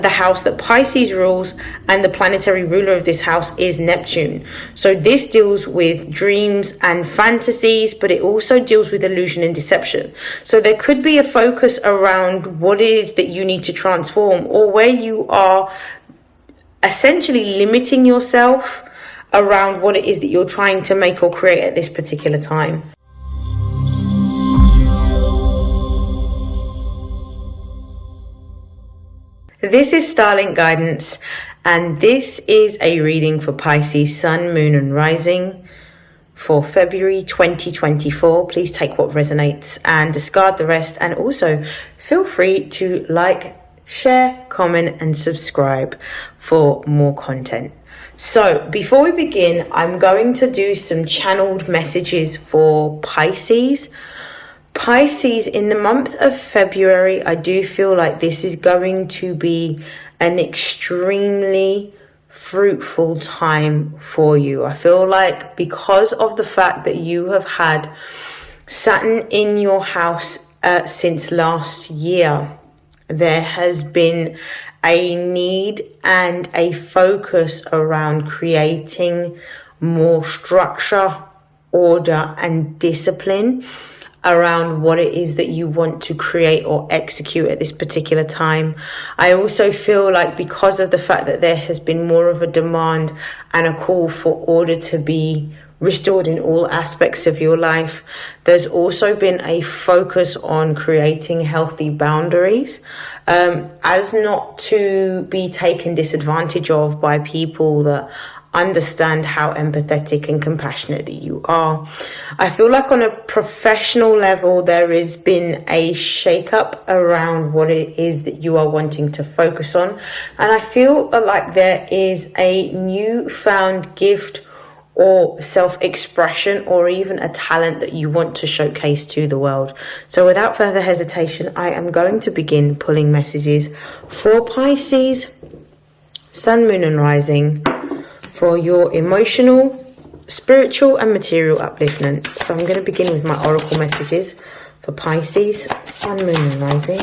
the house that Pisces rules, and the planetary ruler of this house is Neptune. So this deals with dreams and fantasies, but it also deals with illusion and deception. So there could be a focus around what it is that you need to transform, or where you are essentially limiting yourself around what it is that you're trying to make or create at this particular time. This is StarLink guidance, and this is a reading for Pisces Sun, Moon and Rising for February 2024. Please take what resonates and discard the rest, and also feel free to like, share, comment and subscribe for more content. So before we begin, I'm going to do some channeled messages for Pisces. Pisces, in the month of February, I do feel like this is going to be an extremely fruitful time for you. I feel like because of the fact that you have had Saturn in your house since last year, there has been a need and a focus around creating more structure, order and discipline around what it is that you want to create or execute at this particular time. I also feel like because of the fact that there has been more of a demand and a call for order to be restored in all aspects of your life, there's also been a focus on creating healthy boundaries, as not to be taken disadvantage of by people that understand how empathetic and compassionate that you are. I feel like on a professional level, there has been a shake-up around what it is that you are wanting to focus on. And I feel like there is a newfound gift or self-expression or even a talent that you want to showcase to the world. So without further hesitation, I am going to begin pulling messages for Pisces, Sun, Moon and Rising, for your emotional, spiritual and material upliftment. So I'm going to begin with my oracle messages for Pisces, Sun, Moon and Rising.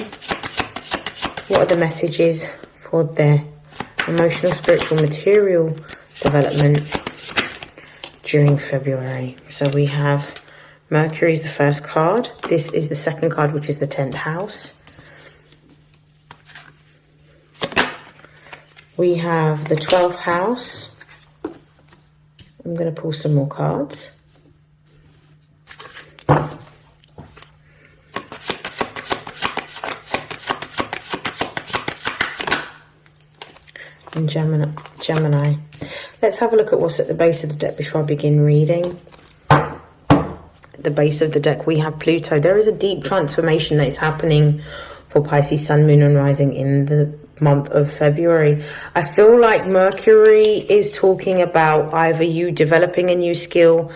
What are the messages for their emotional, spiritual, material development during February? So we have Mercury is the first card. This is the second card, which is the 10th house. We have the 12th house. I'm going to pull some more cards. And Gemini. Let's have a look at what's at the base of the deck before I begin reading. At the base of the deck, we have Pluto. There is a deep transformation that is happening for Pisces, Sun, Moon and Rising in the month of February. I feel like Mercury is talking about either you developing a new skill,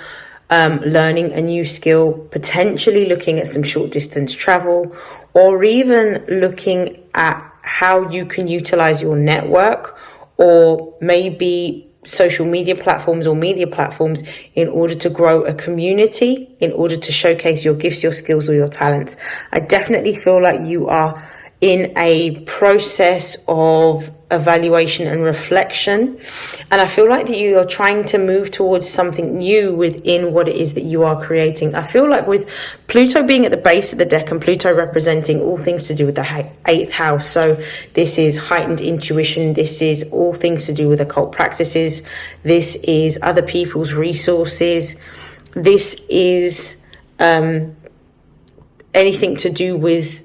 learning a new skill, potentially looking at some short distance travel, or even looking at how you can utilize your network or maybe social media platforms or media platforms in order to grow a community, in order to showcase your gifts, your skills or your talents. I definitely feel like you are in a process of evaluation and reflection. And I feel like that you are trying to move towards something new within what it is that you are creating. I feel like with Pluto being at the base of the deck and Pluto representing all things to do with the 8th house. So this is heightened intuition. This is all things to do with occult practices. This is other people's resources. This is anything to do with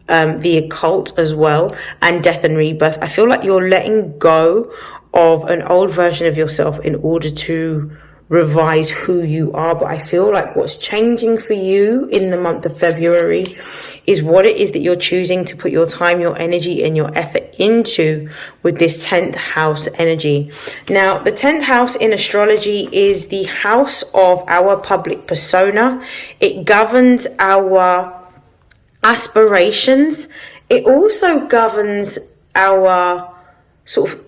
the occult as well, and death and rebirth. I feel like you're letting go of an old version of yourself in order to revise who you are. But I feel like what's changing for you in the month of February is what it is that you're choosing to put your time, your energy and your effort into with this 10th house energy. Now, the 10th house in astrology is the house of our public persona. It governs our aspirations. It also governs our sort of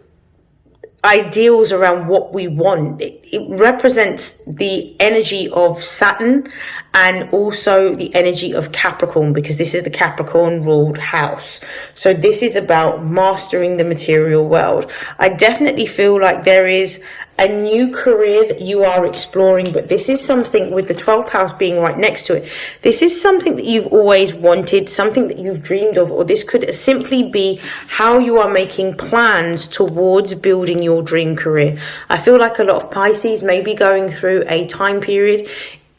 ideals around what we want. It represents the energy of Saturn and also the energy of Capricorn, because this is the Capricorn ruled house. So this is about mastering the material world. I definitely feel like there is a new career that you are exploring, but this is something with the 12th house being right next to it. This is something that you've always wanted, something that you've dreamed of, or this could simply be how you are making plans towards building your dream career. I feel like a lot of Pisces may be going through a time period,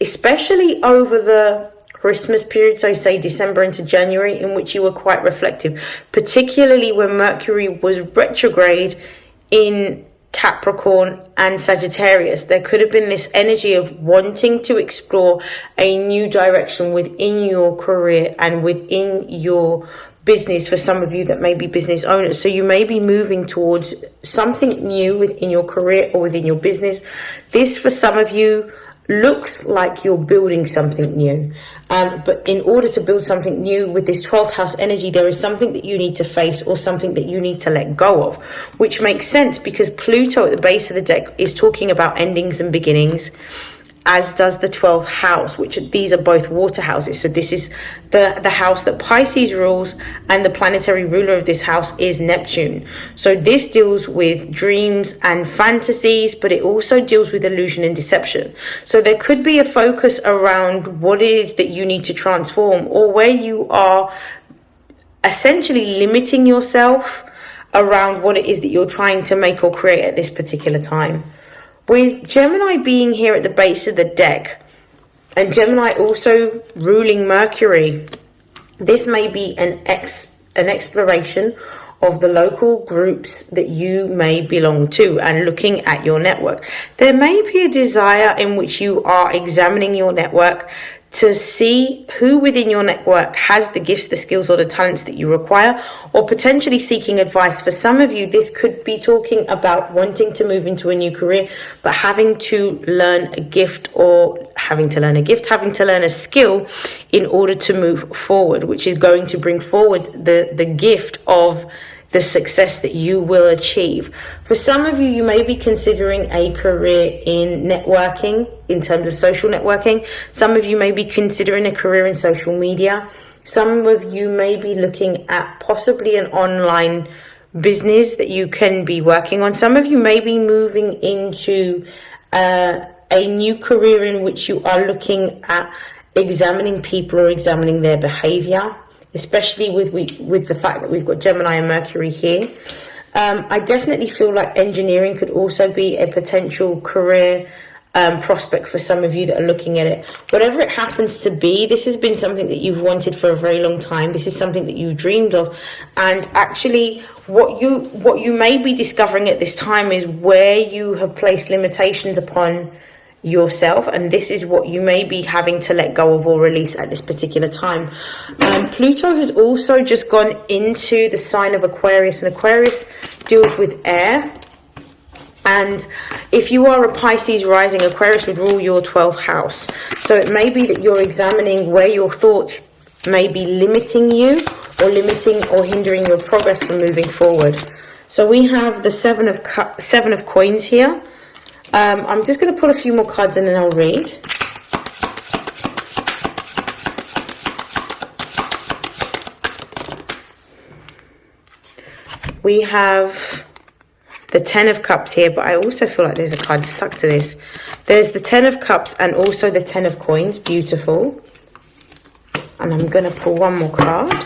especially over the Christmas period, so say December into January, in which you were quite reflective, particularly when Mercury was retrograde in Capricorn and Sagittarius. There could have been this energy of wanting to explore a new direction within your career and within your business, for some of you that may be business owners. So you may be moving towards something new within your career or within your business. This, for some of you, looks like you're building something new. But in order to build something new with this 12th house energy, there is something that you need to face or something that you need to let go of, which makes sense because Pluto at the base of the deck is talking about endings and beginnings, as does the 12th house, which these are both water houses. So this is the house that Pisces rules, and the planetary ruler of this house is Neptune. So this deals with dreams and fantasies, but it also deals with illusion and deception. So there could be a focus around what it is that you need to transform, or where you are essentially limiting yourself around what it is that you're trying to make or create at this particular time. With Gemini being here at the base of the deck, and Gemini also ruling Mercury, this may be an exploration of the local groups that you may belong to and looking at your network. There may be a desire in which you are examining your network to see who within your network has the gifts, the skills, or the talents that you require, or potentially seeking advice. For some of you, this could be talking about wanting to move into a new career, but having to learn a gift, having to learn a skill in order to move forward, which is going to bring forward the gift of the success that you will achieve. For some of you, you may be considering a career in networking, in terms of social networking. Some of you may be considering a career in social media. Some of you may be looking at possibly an online business that you can be working on. Some of you may be moving into a new career in which you are looking at examining people or examining their behavior, especially with the fact that we've got Gemini and Mercury here. I definitely feel like engineering could also be a potential career prospect for some of you that are looking at it. Whatever it happens to be, this has been something that you've wanted for a very long time. This is something that you've dreamed of. And actually, what you may be discovering at this time is where you have placed limitations upon yourself, and this is what you may be having to let go of or release at this particular time. Pluto has also just gone into the sign of Aquarius, and Aquarius deals with air. And if you are a Pisces rising, Aquarius would rule your 12th house. So it may be that you're examining where your thoughts may be limiting you, or limiting or hindering your progress from moving forward. So we have the seven of coins here. I'm just going to pull a few more cards and then I'll read. We have the 10 of cups here, but I also feel like there's a card stuck to this. There's the 10 of cups and also the 10 of coins. Beautiful. And I'm going to pull one more card.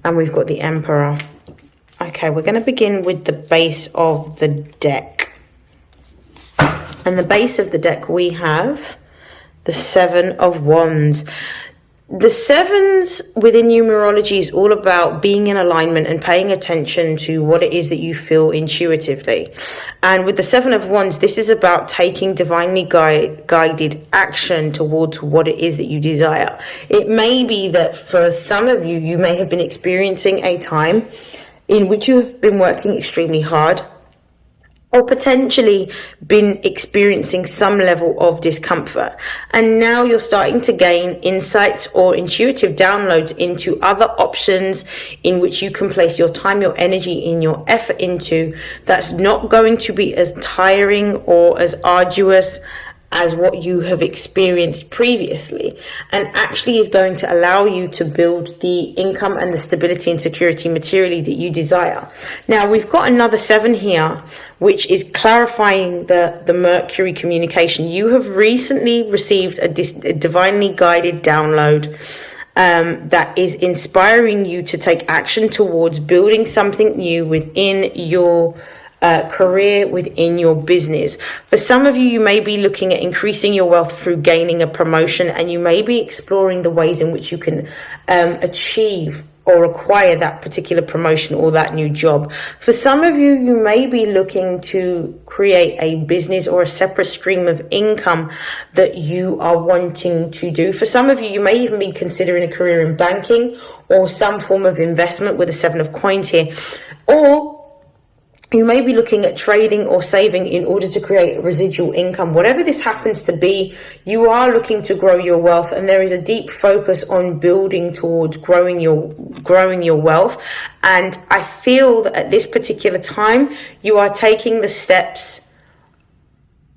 And we've got the Emperor. Okay, we're going to begin with the base of the deck. And the base of the deck, we have the 7 of Wands. The sevens within numerology is all about being in alignment and paying attention to what it is that you feel intuitively. And with the 7 of Wands, this is about taking divinely guided action towards what it is that you desire. It may be that for some of you, you may have been experiencing a time in which you have been working extremely hard or potentially been experiencing some level of discomfort. And now you're starting to gain insights or intuitive downloads into other options in which you can place your time, your energy, and your effort into, that's not going to be as tiring or as arduous as what you have experienced previously, and actually is going to allow you to build the income and the stability and security materially that you desire. Now, we've got another 7 here, which is clarifying the Mercury communication. You have recently received a divinely guided download that is inspiring you to take action towards building something new within your career, within your business. For some of you, you may be looking at increasing your wealth through gaining a promotion, and you may be exploring the ways in which you can achieve or acquire that particular promotion or that new job. For some of you, you may be looking to create a business or a separate stream of income that you are wanting to do. For some of you, you may even be considering a career in banking or some form of investment with the 7 of coins here. Or you may be looking at trading or saving in order to create residual income. Whatever this happens to be, you are looking to grow your wealth, and there is a deep focus on building towards growing your wealth. And I feel that at this particular time, you are taking the steps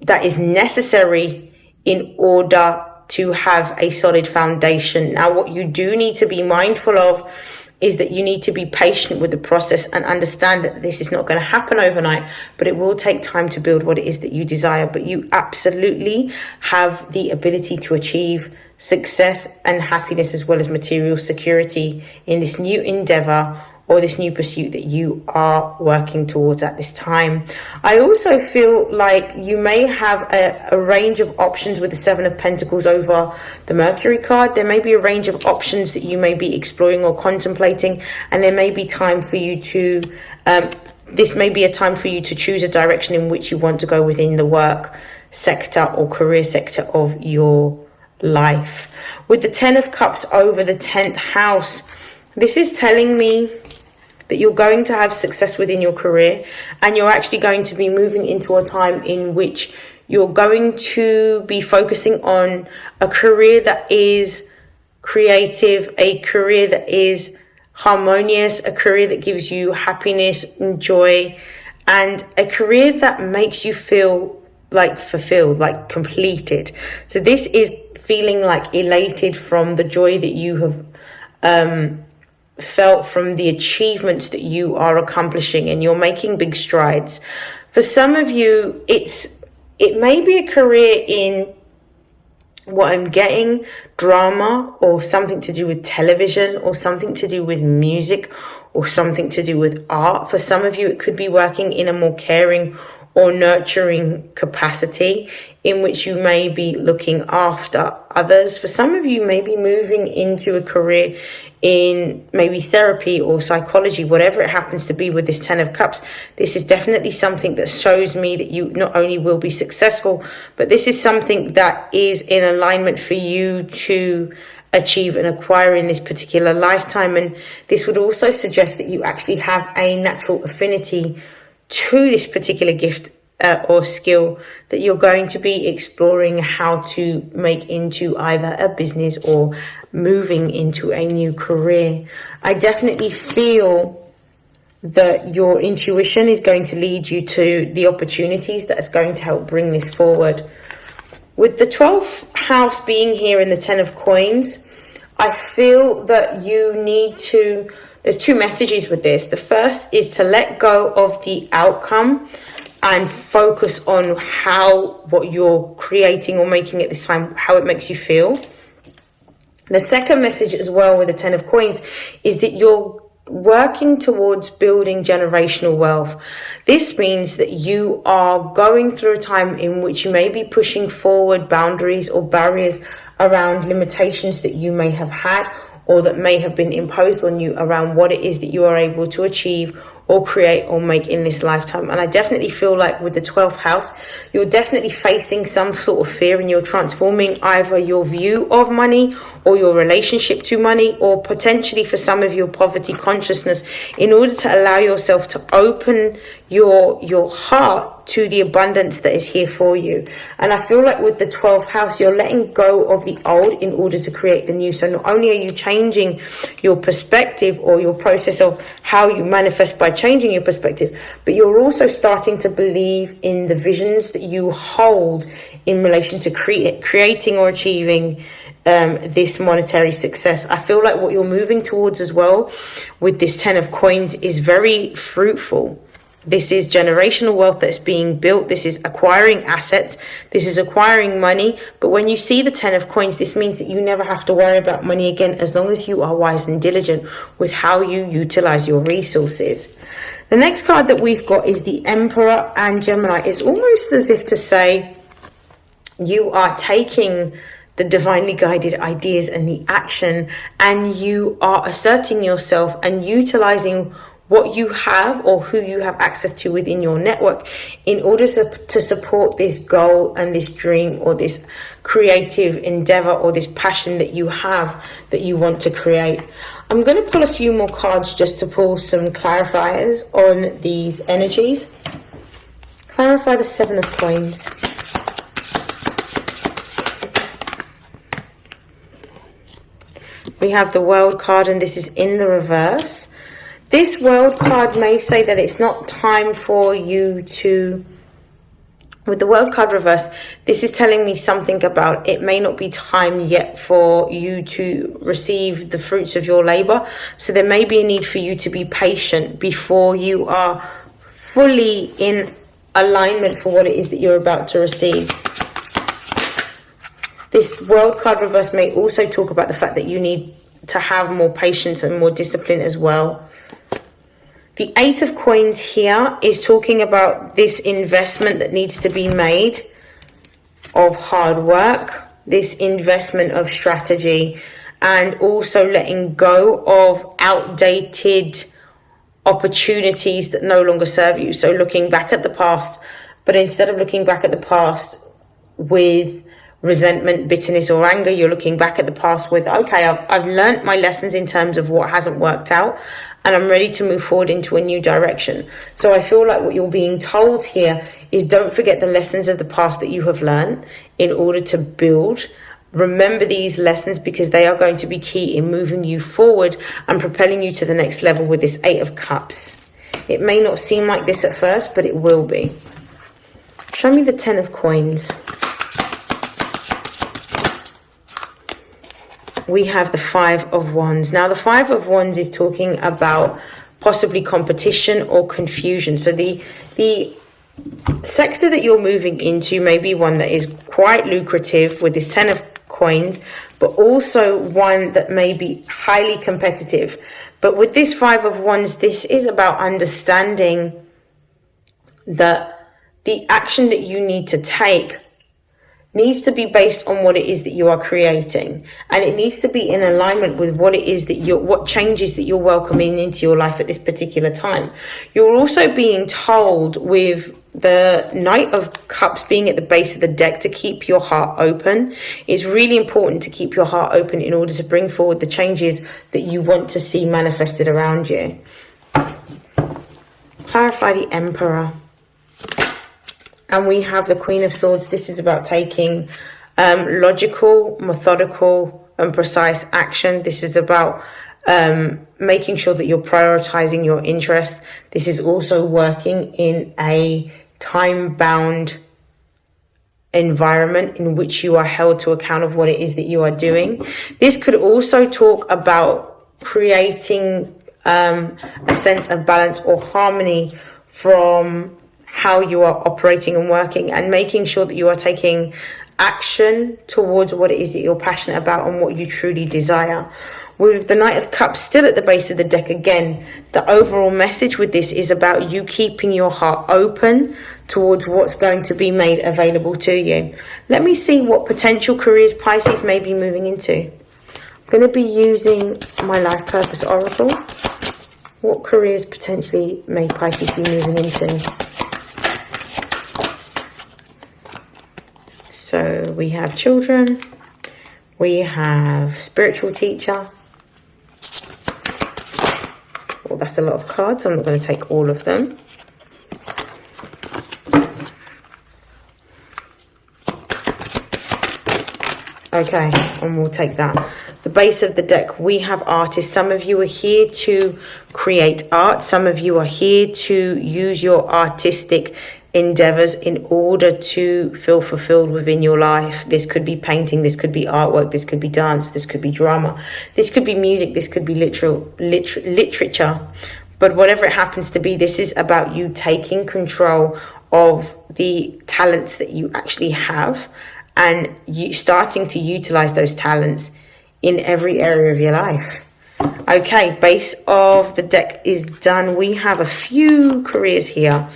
that is necessary in order to have a solid foundation. Now, what you do need to be mindful of is that you need to be patient with the process and understand that this is not going to happen overnight, but it will take time to build what it is that you desire. But you absolutely have the ability to achieve success and happiness, as well as material security, in this new endeavor or this new pursuit that you are working towards at this time. I also feel like you may have a range of options with the 7 of Pentacles over the Mercury card. There may be a range of options that you may be exploring or contemplating, and there may be time for you to, this may be a time for you to choose a direction in which you want to go within the work sector or career sector of your life. With the 10 of Cups over the 10th house, this is telling me that you're going to have success within your career, and you're actually going to be moving into a time in which you're going to be focusing on a career that is creative, a career that is harmonious, a career that gives you happiness and joy, and a career that makes you feel like fulfilled, like completed. So this is feeling like elated from the joy that you have felt from the achievements that you are accomplishing, and you're making big strides. For some of you, it may be a career in what I'm getting, drama, or something to do with television, or something to do with music, or something to do with art. For some of you, it could be working in a more caring or nurturing capacity in which you may be looking after others. For some of you, may be moving into a career in maybe therapy or psychology, whatever it happens to be with this 10 of Cups. This is definitely something that shows me that you not only will be successful, but this is something that is in alignment for you to achieve and acquire in this particular lifetime. And this would also suggest that you actually have a natural affinity to this particular gift or skill that you're going to be exploring how to make into either a business or moving into a new career. I definitely feel that your intuition is going to lead you to the opportunities that is going to help bring this forward. With the 12th house being here in the 10 of coins, I feel that you need to, there's 2 messages with this. The first is to let go of the outcome and focus on what you're creating or making at this time, how it makes you feel. The second message as well with the 10 of coins is that you're working towards building generational wealth. This means that you are going through a time in which you may be pushing forward boundaries or barriers around limitations that you may have had, or that may have been imposed on you around what it is that you are able to achieve or create or make in this lifetime. And I definitely feel like with the 12th house, you're definitely facing some sort of fear, and you're transforming either your view of money or your relationship to money, or potentially for some of your poverty consciousness, in order to allow yourself to open your heart to the abundance that is here for you. And I feel like with the 12th house, you're letting go of the old in order to create the new. So not only are you changing your perspective or your process of how you manifest by changing your perspective, but you're also starting to believe in the visions that you hold in relation to creating or achieving this monetary success. I feel like what you're moving towards as well with this 10 of coins is very fruitful. This is generational wealth that's being built. This is acquiring assets. This is acquiring money. But when you see the 10 of coins, this means that you never have to worry about money again, as long as you are wise and diligent with how you utilize your resources. The next card that we've got is the Emperor and Gemini. It's almost as if to say you are taking the divinely guided ideas and the action, and you are asserting yourself and utilizing what you have or who you have access to within your network in order to support this goal and this dream or this creative endeavor or this passion that you have that you want to create. I'm going to pull a few more cards just to pull some clarifiers on these energies. Clarify the 7 of coins. We have the World card, and this is in the reverse. This World card may say that it's not time for you to... With the World card reversed, this is telling me something about it may not be time yet for you to receive the fruits of your labor. So there may be a need for you to be patient before you are fully in alignment for what it is that you're about to receive. This World card reverse may also talk about the fact that you need to have more patience and more discipline as well. The 8 of coins here is talking about this investment that needs to be made of hard work, this investment of strategy, and also letting go of outdated opportunities that no longer serve you. So looking back at the past, but instead of looking back at the past with resentment, bitterness or anger, you're looking back at the past with, okay, I've learned my lessons in terms of what hasn't worked out, and I'm ready to move forward into a new direction. So I feel like what you're being told here is don't forget the lessons of the past that you have learned in order to build. Remember these lessons, because they are going to be key in moving you forward and propelling you to the next level with this 8 of Cups. It may not seem like this at first, but it will be. Show me the 10 of coins. We have the 5 of Wands. Now, the 5 of Wands is talking about possibly competition or confusion. So the sector that you're moving into may be one that is quite lucrative with this 10 of coins, but also one that may be highly competitive. But with this 5 of Wands, this is about understanding that the action that you need to take needs to be based on what it is that you are creating, and it needs to be in alignment with what it is that what changes that you're welcoming into your life at this particular time. You're also being told with the Knight of Cups being at the base of the deck to keep your heart open. It's really important to keep your heart open in order to bring forward the changes that you want to see manifested around you. Clarify the Emperor. And we have the Queen of Swords. This is about taking logical, methodical, and precise action. This is about making sure that you're prioritizing your interests. This is also working in a time-bound environment in which you are held to account of what it is that you are doing. This could also talk about creating a sense of balance or harmony from how you are operating and working, and making sure that you are taking action towards what it is that you're passionate about and what you truly desire. With the Knight of Cups still at the base of the deck again, the overall message with this is about you keeping your heart open towards what's going to be made available to you. Let me see what potential careers Pisces may be moving into. I'm going to be using my Life Purpose Oracle. What careers potentially may Pisces be moving into? So we have children, we have spiritual teacher. Well, that's a lot of cards. I'm not going to take all of them. Okay, and we'll take that. The base of the deck, we have artists. Some of you are here to create art. Some of you are here to use your artistic endeavors in order to feel fulfilled within your life. This could be painting, this could be artwork, this could be dance, this could be drama, this could be music, this could be literature. But whatever it happens to be, this is about you taking control of the talents that you actually have and you starting to utilize those talents in every area of your life. Okay, base of the deck is done. We have a few careers here.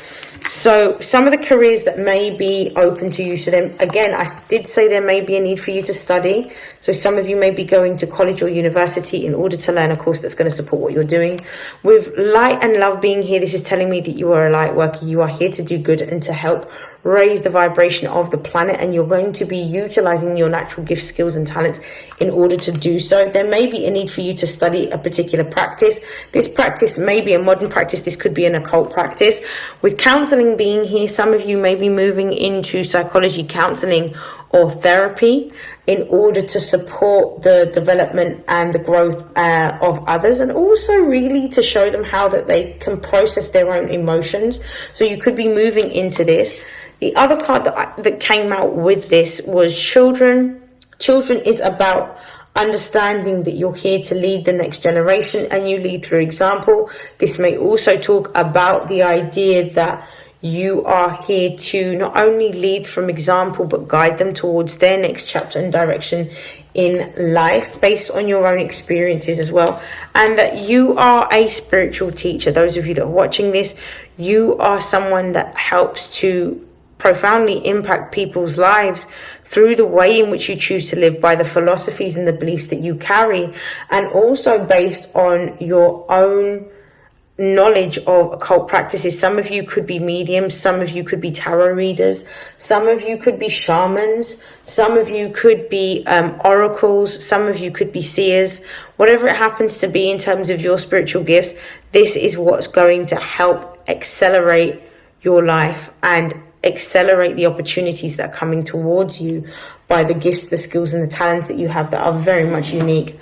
So some of the careers that may be open to you. So then again, I did say there may be a need for you to study. So some of you may be going to college or university in order to learn a course that's going to support what you're doing. With light and love being here, this is telling me that you are a light worker. You are here to do good and to help raise the vibration of the planet, and you're going to be utilizing your natural gifts, skills and talents in order to do so. There may be a need for you to study a particular practice. This practice may be a modern practice. This could be an occult practice. With counseling being here, some of you may be moving into psychology, counseling or therapy in order to support the development and the growth of others, and also really to show them how that they can process their own emotions. So you could be moving into this. The other card that came out with this was children. Children is about understanding that you're here to lead the next generation and you lead through example. This may also talk about the idea that you are here to not only lead from example, but guide them towards their next chapter and direction in life based on your own experiences as well. And that you are a spiritual teacher. Those of you that are watching this, you are someone that helps to profoundly impact people's lives through the way in which you choose to live, by the philosophies and the beliefs that you carry, and also based on your own knowledge of occult practices. Some of you could be mediums, some of you could be tarot readers, some of you could be shamans, some of you could be oracles, some of you could be seers. Whatever it happens to be in terms of your spiritual gifts, this is what's going to help accelerate your life and accelerate the opportunities that are coming towards you by the gifts, the skills and the talents that you have that are very much unique.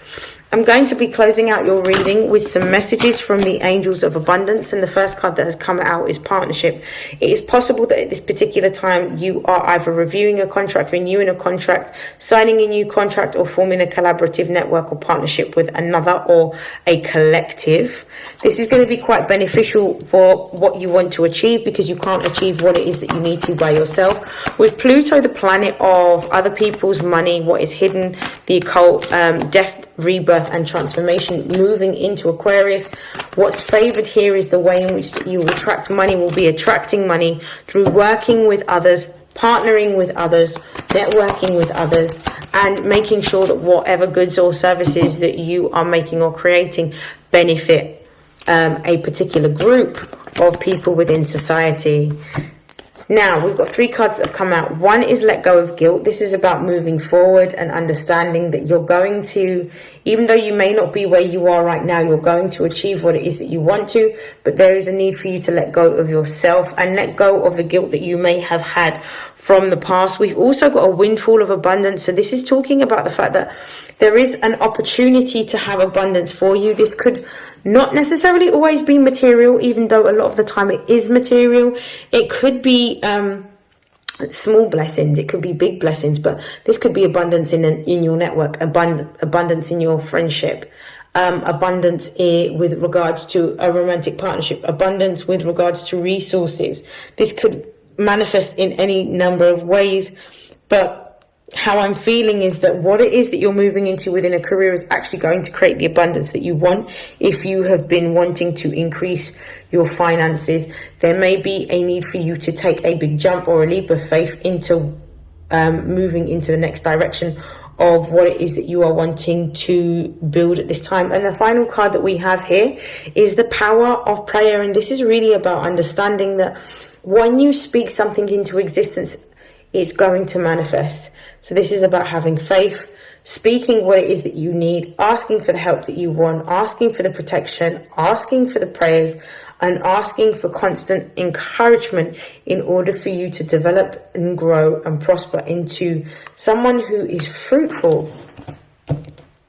I'm going to be closing out your reading with some messages from the Angels of Abundance, and the first card that has come out is partnership. It is possible that at this particular time you are either reviewing a contract, renewing a contract, signing a new contract, or forming a collaborative network or partnership with another or a collective. This is going to be quite beneficial for what you want to achieve, because you can't achieve what it is that you need to by yourself. With Pluto, the planet of other people's money, what is hidden, the occult, death, rebirth and transformation, moving into Aquarius. What's favored here is the way in which you attract money. Will be attracting money through working with others, partnering with others, networking with others, and making sure that whatever goods or services that you are making or creating benefit a particular group of people within society. Now, we've got three cards that have come out. One is let go of guilt. This is about moving forward and understanding that you're going to, even though you may not be where you are right now, you're going to achieve what it is that you want to, but there is a need for you to let go of yourself and let go of the guilt that you may have had from the past. We've also got a windfall of abundance. So this is talking about the fact that there is an opportunity to have abundance for you. This could not necessarily always be material, even though a lot of the time it is material. It could be small blessings, it could be big blessings, but this could be abundance in your network, abundance in your friendship, abundance with regards to a romantic partnership, abundance with regards to resources. This could manifest in any number of ways, but how I'm feeling is that what it is that you're moving into within a career is actually going to create the abundance that you want. If you have been wanting to increase your finances, there may be a need for you to take a big jump or a leap of faith into moving into the next direction of what it is that you are wanting to build at this time. And the final card that we have here is the power of prayer. And this is really about understanding that when you speak something into existence, it's going to manifest. So this is about having faith, speaking what it is that you need, asking for the help that you want, asking for the protection, asking for the prayers, and asking for constant encouragement in order for you to develop and grow and prosper into someone who is fruitful.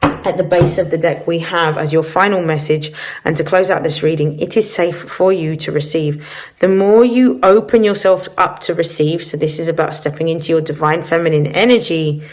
At the base of the deck, we have as your final message, and to close out this reading, it is safe for you to receive. The more you open yourself up to receive, so this is about stepping into your divine feminine energy,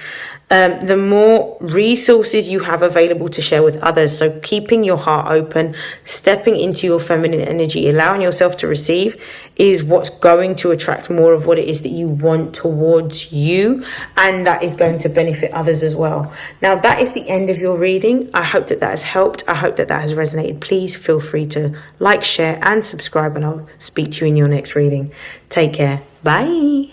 the more resources you have available to share with others. So keeping your heart open, stepping into your feminine energy, allowing yourself to receive is what's going to attract more of what it is that you want towards you. And that is going to benefit others as well. Now, that is the end of your reading. I hope that has helped. I hope that has resonated. Please feel free to like, share and subscribe, and I'll speak to you in your next reading. Take care. Bye.